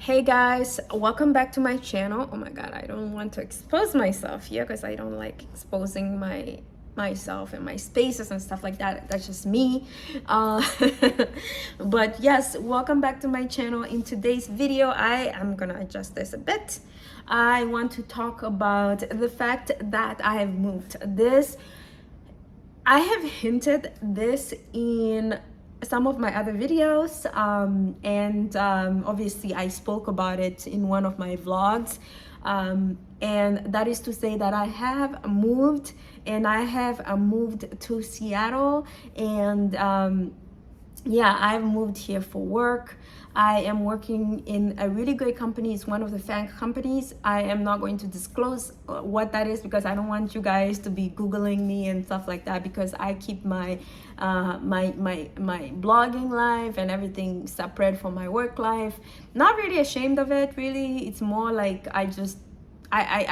Hey guys, welcome back to my channel. Oh my god, I don't want to expose myself here because I don't like exposing myself and my spaces and stuff like that. That's just me. uh, but yes, welcome back to my channel. In today's video, I am gonna adjust this a bit. I want to talk about the fact that I have moved. I have hinted this in some of my other videos, and obviously I spoke about it in one of my vlogs, and that is to say that I have moved, and I have moved to Seattle, and yeah, I've moved here for work. I am working in a really great company. It's one of the FAANG companies. I am not going to disclose what that is because I don't want you guys to be Googling me and stuff like that, because I keep my my blogging life and everything separate from my work life. Not really ashamed of it, really. It's more like I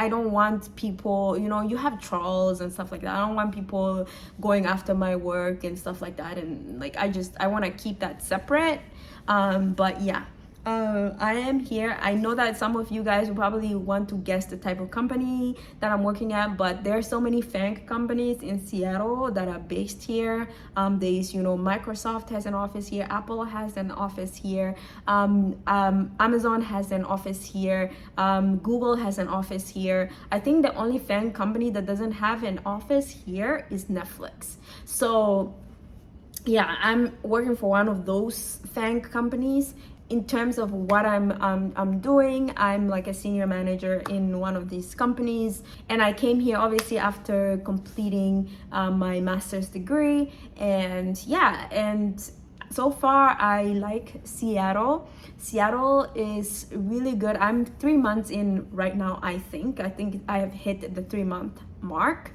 don't want people, you have trolls and stuff like that. I don't want people going after my work and stuff like that. And like, I want to keep that separate. But yeah, I am here. I know that some of you guys will probably want to guess the type of company that I'm working at, but there are so many FAANG companies in Seattle that are based here. There's, Microsoft has an office here, Apple has an office here, Amazon has an office here, Google has an office here. I think the only FAANG company that doesn't have an office here is Netflix. So yeah, I'm working for one of those FAANG companies. In terms of what I'm doing, I'm like a senior manager in one of these companies, and I came here obviously after completing my master's degree. And yeah, and so far I like Seattle. Seattle is really good. I'm 3 months in right now. I think I have hit the 3-month mark.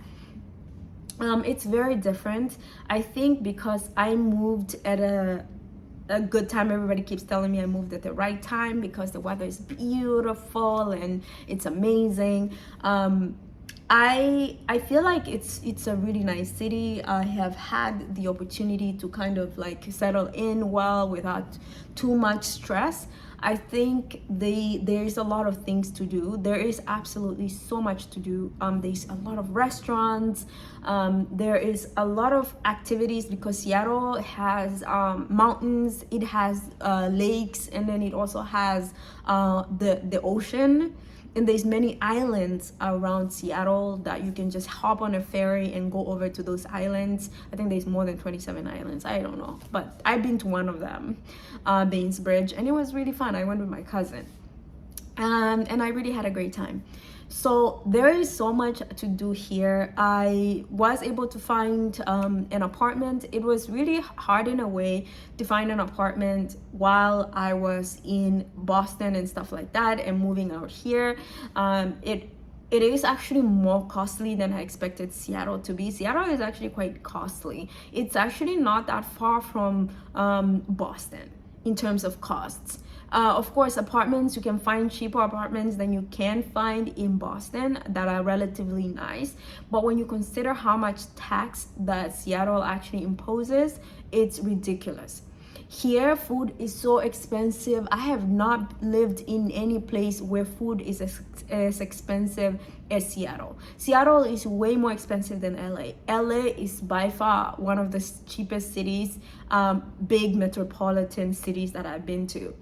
It's very different, I think, because I moved at a good time. Everybody keeps telling me I moved at the right time because the weather is beautiful and it's amazing. I feel like it's a really nice city. I have had the opportunity to kind of like settle in well without too much stress. I think there's a lot of things to do. There is absolutely so much to do. There's a lot of restaurants. There is a lot of activities because Seattle has mountains, it has lakes, and then it also has the ocean. And there's many islands around Seattle that you can just hop on a ferry and go over to those islands. I think there's more than 27 islands. I don't know, but I've been to one of them, Bainbridge, and it was really fun. I went with my cousin, and I really had a great time. So there is so much to do here. I was able to find an apartment. It was really hard in a way to find an apartment while I was in Boston and stuff like that, and moving out here. It is actually more costly than I expected Seattle to be. Seattle is actually quite costly. It's actually not that far from Boston in terms of costs. Of course, apartments, you can find cheaper apartments than you can find in Boston that are relatively nice. But when you consider how much tax that Seattle actually imposes, it's ridiculous. Here, food is so expensive. I have not lived in any place where food is as expensive as Seattle. Seattle is way more expensive than LA. LA is by far one of the cheapest cities, big metropolitan cities that I've been to.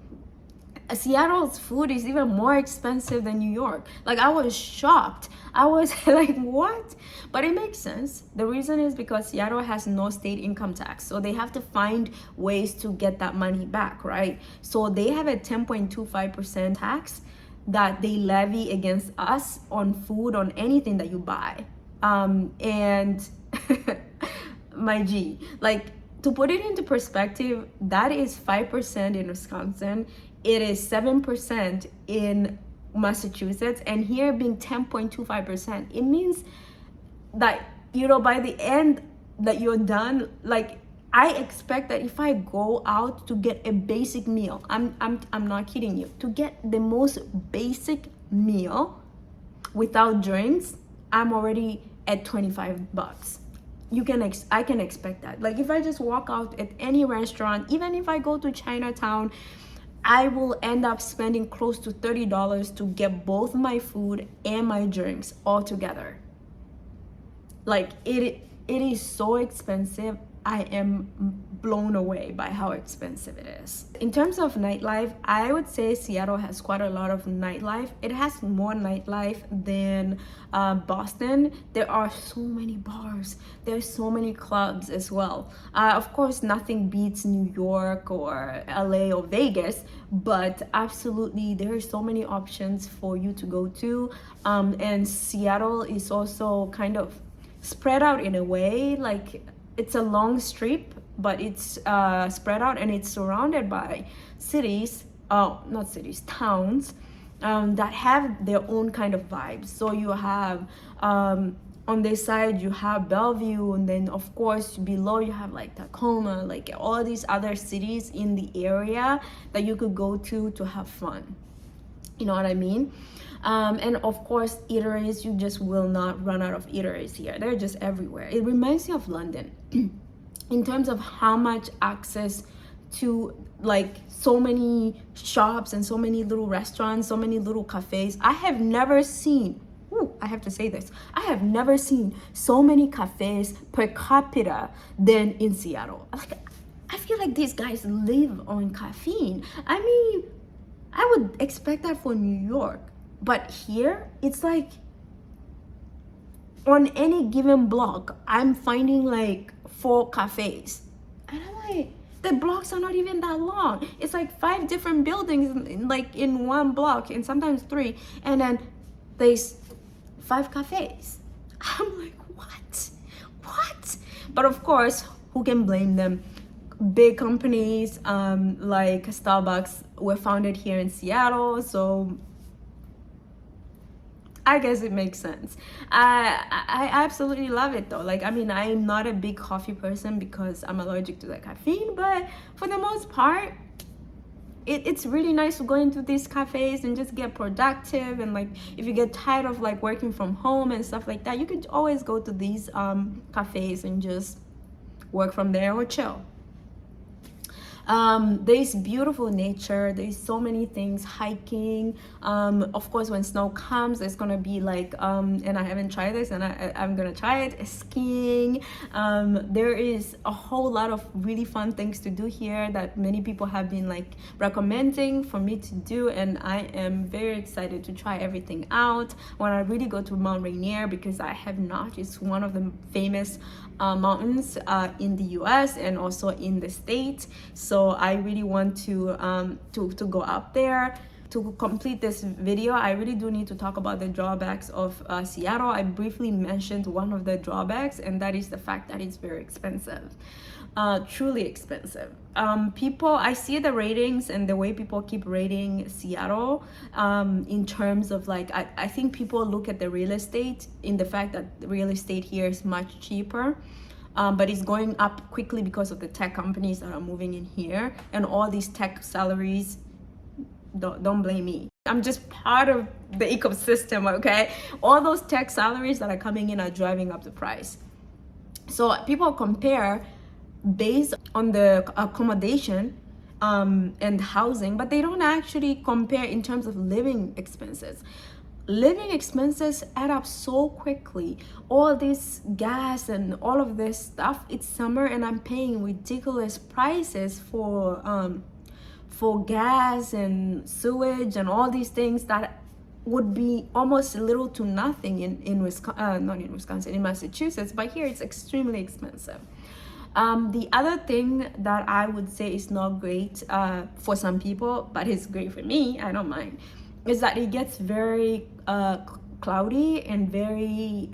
Seattle's food is even more expensive than New York. Like, I was shocked. I was like, what? But it makes sense. The reason is because Seattle has no state income tax. So they have to find ways to get that money back, right? So they have a 10.25% tax that they levy against us on food, on anything that you buy. And my G, like, to put it into perspective, that is 5% in Wisconsin. It is 7% in Massachusetts, and here being 10.25%, it means that, by the end that you're done, like, I expect that if I go out to get a basic meal, I'm not kidding you, to get the most basic meal without drinks, I'm already at $25. I can expect that. Like, if I just walk out at any restaurant, even if I go to Chinatown, I will end up spending close to $30 to get both my food and my drinks all together. Like it is so expensive. I am blown away by how expensive it is. In terms of nightlife, I would say Seattle has quite a lot of nightlife. It has more nightlife than Boston. There are so many bars. There's so many clubs as well. Of course, nothing beats New York or LA or Vegas, but absolutely there are so many options for you to go to. And Seattle is also kind of spread out in a way, like it's a long strip, but it's spread out and it's surrounded by cities, not cities, towns that have their own kind of vibes. So you have on this side you have Bellevue, and then of course below you have like Tacoma, like all these other cities in the area that you could go to have fun. You know what I mean? And of course, eateries, you just will not run out of eateries here. They're just everywhere. It reminds me of London in terms of how much access to like so many shops and so many little restaurants, so many little cafes. I have never seen, I have to say this, I have never seen so many cafes per capita than in Seattle. Like, I feel like these guys live on caffeine. I mean, I would expect that for New York. But here, it's like on any given block, I'm finding like 4 cafes. And I'm like, the blocks are not even that long. It's like 5 different buildings like in one block, and sometimes 3. And then there's 5 cafes. I'm like, what? What? But of course, who can blame them? Big companies like Starbucks were founded here in Seattle, so I guess it makes sense. I absolutely love it though. Like, I mean, I'm not a big coffee person because I'm allergic to the caffeine, but for the most part, it's really nice to go into these cafes and just get productive. And like, if you get tired of like working from home and stuff like that, you could always go to these cafes and just work from there or chill. There's beautiful nature. There's so many things, hiking. Of course, when snow comes, there's gonna be like, and I haven't tried this, and I'm gonna try it, skiing. There is a whole lot of really fun things to do here that many people have been like recommending for me to do, and I am very excited to try everything out. When I really go to Mount Rainier, because I have not, it's one of the famous mountains in the US and also in the States. So I really want to go up there. To complete this video, I really do need to talk about the drawbacks of Seattle. I briefly mentioned one of the drawbacks, and that is the fact that it's very expensive. Truly expensive. I see the ratings and the way people keep rating Seattle in terms of like, I think people look at the real estate in the fact that the real estate here is much cheaper. But it's going up quickly because of the tech companies that are moving in here, and all these tech salaries. Don't blame me. I'm just part of the ecosystem, okay? All those tech salaries that are coming in are driving up the price. So people compare based on the accommodation and housing, but they don't actually compare in terms of living expenses. Living expenses add up so quickly. All this gas and all of this stuff, it's summer and I'm paying ridiculous prices for gas and sewage and all these things that would be almost little to nothing in Wisconsin, not in Wisconsin, in Massachusetts, but here it's extremely expensive. The other thing that I would say is not great for some people, but it's great for me, I don't mind, is that it gets very cloudy and very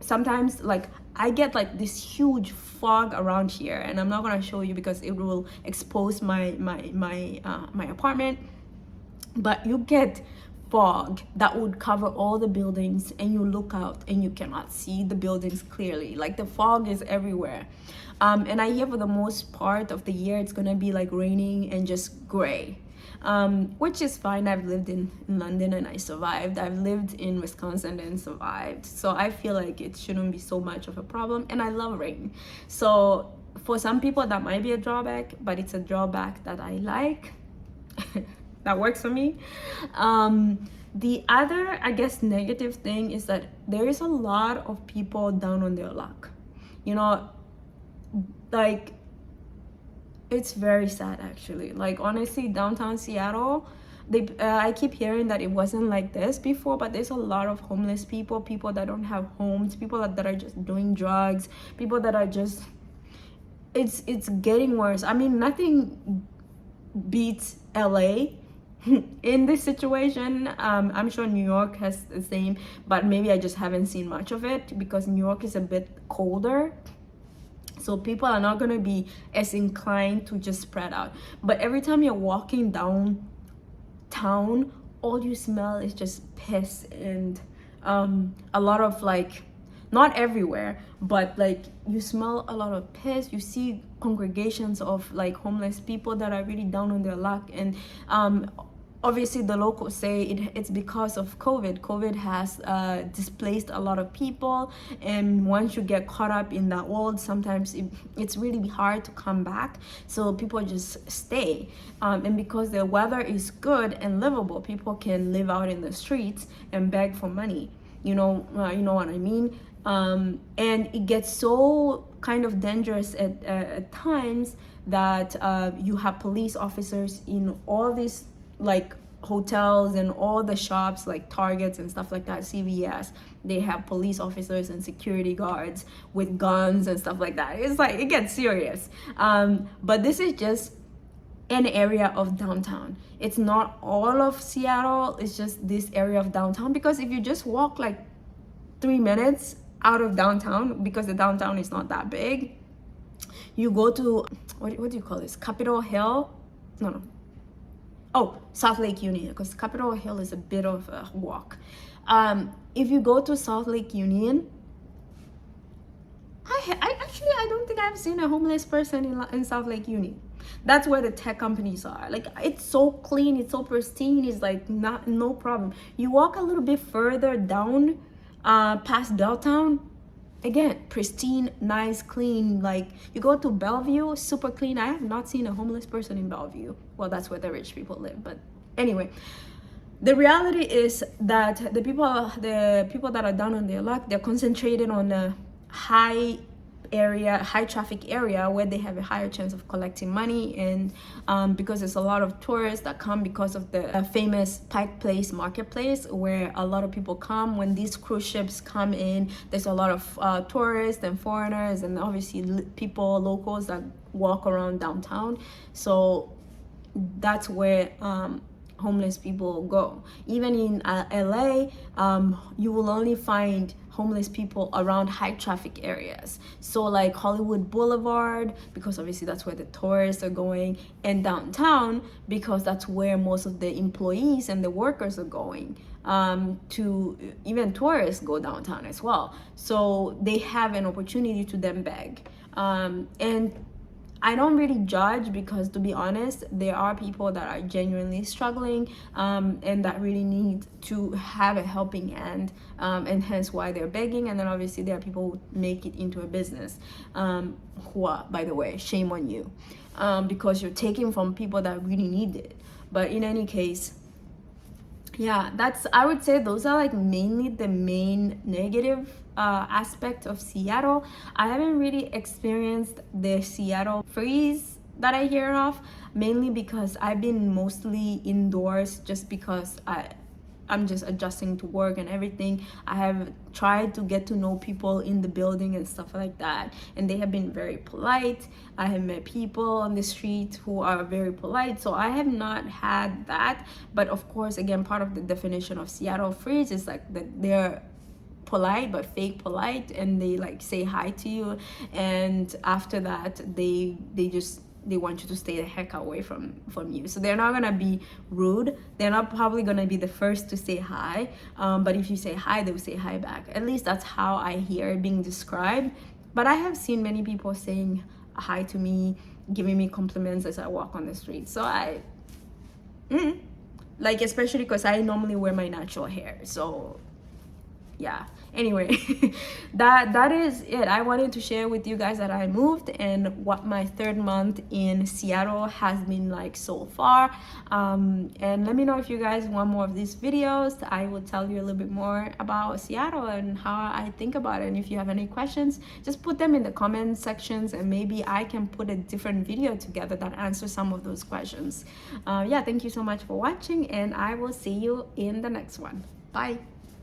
sometimes like I get like this huge fog around here, and I'm not gonna show you because it will expose my apartment, but you get fog that would cover all the buildings, and you look out and you cannot see the buildings clearly. Like the fog is everywhere. And I hear for the most part of the year it's gonna be like raining and just gray. Which is fine. I've lived in London and I survived. I've lived in Wisconsin and survived. So I feel like it shouldn't be so much of a problem. And I love rain. So for some people that might be a drawback, but it's a drawback that I like. that works for me. The other, I guess, negative thing is that there is a lot of people down on their luck. You know, like, it's very sad actually. Like, honestly, downtown Seattle, I keep hearing that it wasn't like this before, but there's a lot of homeless people, people that don't have homes, people that are just doing drugs, people that are just, it's getting worse. I mean, nothing beats LA in this situation. I'm sure New York has the same, but maybe I just haven't seen much of it because New York is a bit colder, so people are not going to be as inclined to just spread out. But every time you're walking downtown, all you smell is just piss and a lot of, like, not everywhere, but like you smell a lot of piss. You see congregations of like homeless people that are really down on their luck. And obviously the locals say it's because of COVID has displaced a lot of people, and once you get caught up in that world, sometimes it's really hard to come back, so people just stay. And because the weather is good and livable, people can live out in the streets and beg for money. You know what I mean? And it gets so kind of dangerous at times that you have police officers in all these like hotels and all the shops like Targets and stuff like that, CVS. They have police officers and security guards with guns and stuff like that. It's like, it gets serious. But this is just an area of downtown. It's not all of Seattle, it's just this area of downtown. Because if you just walk like 3 minutes out of downtown, because the downtown is not that big, you go to what do you call this, Capitol Hill? No, South Lake Union, because Capitol Hill is a bit of a walk. If you go to South Lake Union, I don't think I've seen a homeless person in South Lake Union. That's where the tech companies are. Like, it's so clean, it's so pristine, it's like no problem. You walk a little bit further down past Belltown, again, pristine, nice, clean. Like, you go to Bellevue, super clean. I have not seen a homeless person in Bellevue. Well, that's where the rich people live, but anyway, the reality is that the people that are down on their luck, they're concentrated on a high traffic area where they have a higher chance of collecting money. And because there's a lot of tourists that come because of the famous Pike Place marketplace, where a lot of people come when these cruise ships come in. There's a lot of tourists and foreigners, and obviously locals that walk around downtown. So that's where homeless people go. Even in LA, you will only find homeless people around high traffic areas. So like Hollywood Boulevard, because obviously that's where the tourists are going, and downtown, because that's where most of the employees and the workers are going. To even tourists go downtown as well. So they have an opportunity to then beg. And I don't really judge, because to be honest, there are people that are genuinely struggling and that really need to have a helping hand, and hence why they're begging. And then obviously there are people who make it into a business, who are, by the way, shame on you, because you're taking from people that really need it. But in any case, yeah, I would say those are like mainly the main negative aspect of Seattle. I haven't really experienced the Seattle freeze that I hear of, mainly because I've been mostly indoors, just because I'm just adjusting to work and everything. I have tried to get to know people in the building and stuff like that, and they have been very polite. I have met people on the street who are very polite, so I have not had that. But of course, again, part of the definition of Seattle freeze is like that they're polite but fake polite, and they like say hi to you, and after that they want you to stay the heck away from you. So they're not gonna be rude, they're not probably gonna be the first to say hi, but if you say hi, they'll say hi back. At least that's how I hear it being described. But I have seen many people saying hi to me, giving me compliments as I walk on the street. So like, especially because I normally wear my natural hair, so yeah, anyway, that is it. I wanted to share with you guys that I moved and what my third month in Seattle has been like so far. And let me know if you guys want more of these videos. I will tell you a little bit more about Seattle and how I think about it. And if you have any questions, just put them in the comment sections and maybe I can put a different video together that answers some of those questions. Yeah, thank you so much for watching, and I will see you in the next one. Bye.